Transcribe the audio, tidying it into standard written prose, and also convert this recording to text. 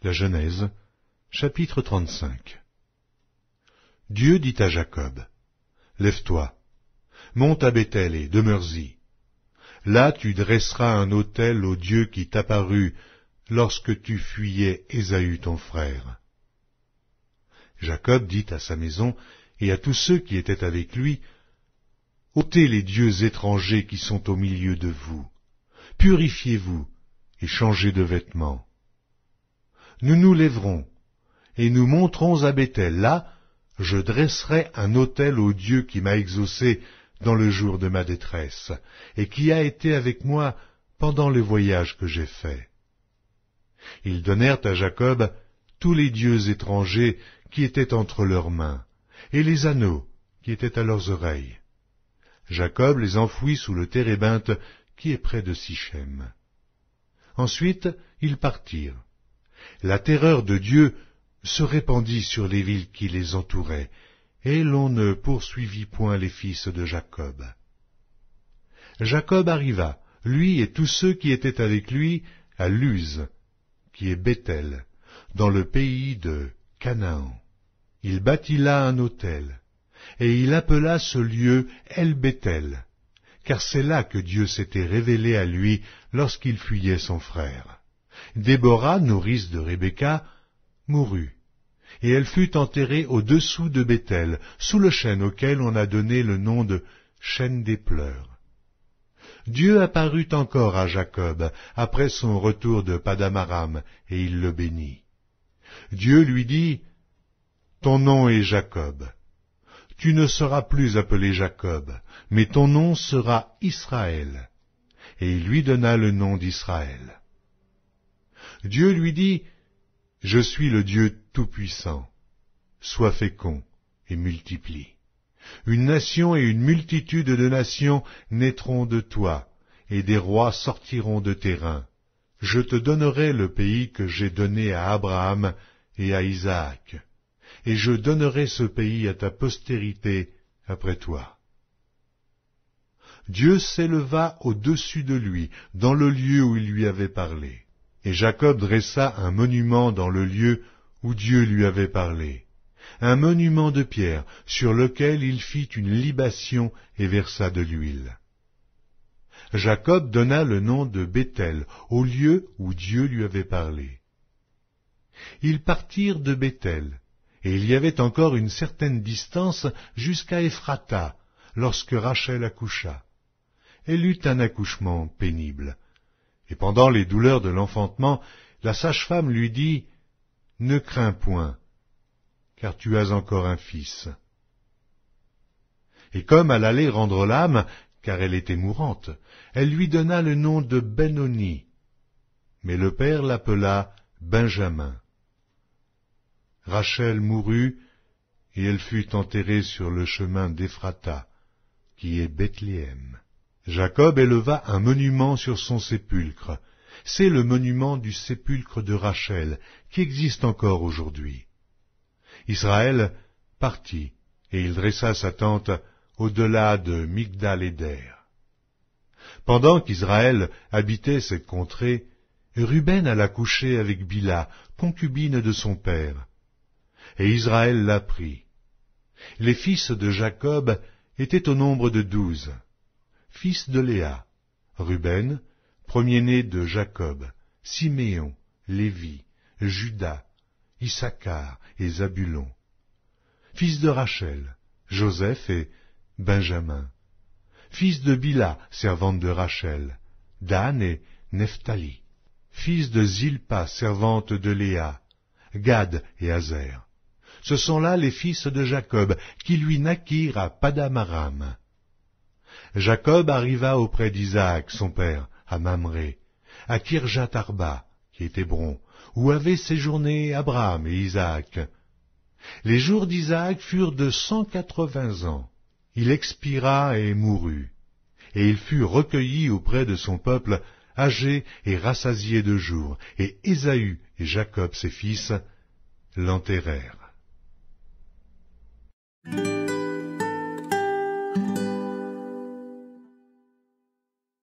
La Genèse, chapitre 35. Dieu dit à Jacob, « Lève-toi, monte à Béthel et demeure-y. Là tu dresseras un autel au Dieu qui t'apparut lorsque tu fuyais Ésaü ton frère. » Jacob dit à sa maison et à tous ceux qui étaient avec lui, « ôtez les dieux étrangers qui sont au milieu de vous, purifiez-vous et changez de vêtements. Nous nous lèverons et nous monterons à Béthel. Là, je dresserai un autel au Dieu qui m'a exaucé dans le jour de ma détresse, et qui a été avec moi pendant le voyage que j'ai fait. » Ils donnèrent à Jacob tous les dieux étrangers qui étaient entre leurs mains, et les anneaux qui étaient à leurs oreilles. Jacob les enfouit sous le térébinthe qui est près de Sichem. Ensuite, ils partirent. La terreur de Dieu se répandit sur les villes qui les entouraient, et l'on ne poursuivit point les fils de Jacob. Jacob arriva, lui et tous ceux qui étaient avec lui, à Luz, qui est Béthel, dans le pays de Canaan. Il bâtit là un autel, et il appela ce lieu El-Béthel, car c'est là que Dieu s'était révélé à lui lorsqu'il fuyait son frère. Déborah, nourrice de Rebecca, mourut, et elle fut enterrée au-dessous de Béthel, sous le chêne auquel on a donné le nom de chêne des pleurs. Dieu apparut encore à Jacob après son retour de Padam-aram, et il le bénit. Dieu lui dit, « Ton nom est Jacob. Tu ne seras plus appelé Jacob, mais ton nom sera Israël. » Et il lui donna le nom d'Israël. Dieu lui dit, « Je suis le Dieu Tout-Puissant. Sois fécond et multiplie. Une nation et une multitude de nations naîtront de toi, et des rois sortiront de tes reins. Je te donnerai le pays que j'ai donné à Abraham et à Isaac, et je donnerai ce pays à ta postérité après toi. » Dieu s'éleva au-dessus de lui, dans le lieu où il lui avait parlé. Et Jacob dressa un monument dans le lieu où Dieu lui avait parlé, un monument de pierre sur lequel il fit une libation et versa de l'huile. Jacob donna le nom de Béthel au lieu où Dieu lui avait parlé. Ils partirent de Béthel, et il y avait encore une certaine distance jusqu'à Ephrata, lorsque Rachel accoucha. Elle eut un accouchement pénible. Et pendant les douleurs de l'enfantement, la sage-femme lui dit, « Ne crains point, car tu as encore un fils. » Et comme elle allait rendre l'âme, car elle était mourante, elle lui donna le nom de Benoni, mais le père l'appela Benjamin. Rachel mourut, et elle fut enterrée sur le chemin d'Ephrata, qui est Bethléem. Jacob éleva un monument sur son sépulcre. C'est le monument du sépulcre de Rachel, qui existe encore aujourd'hui. Israël partit, et il dressa sa tente au-delà de Migdal-Éder. Pendant qu'Israël habitait cette contrée, Ruben alla coucher avec Bila, concubine de son père. Et Israël l'apprit. Les fils de Jacob étaient au nombre de 12. Fils de Léa, Ruben, premier-né de Jacob, Siméon, Lévi, Juda, Issachar et Zabulon. Fils de Rachel, Joseph et Benjamin. Fils de Bila, servante de Rachel, Dan et Nephtali. Fils de Zilpa, servante de Léa, Gad et Azer. Ce sont là les fils de Jacob, qui lui naquirent à Padam-aram. Jacob arriva auprès d'Isaac, son père, à Mamré, à Kirjath-Arba, qui est Hébron, où avaient séjourné Abraham et Isaac. Les jours d'Isaac furent de 180 ans. Il expira et mourut, et il fut recueilli auprès de son peuple, âgé et rassasié de jours, et Ésaü et Jacob ses fils l'enterrèrent.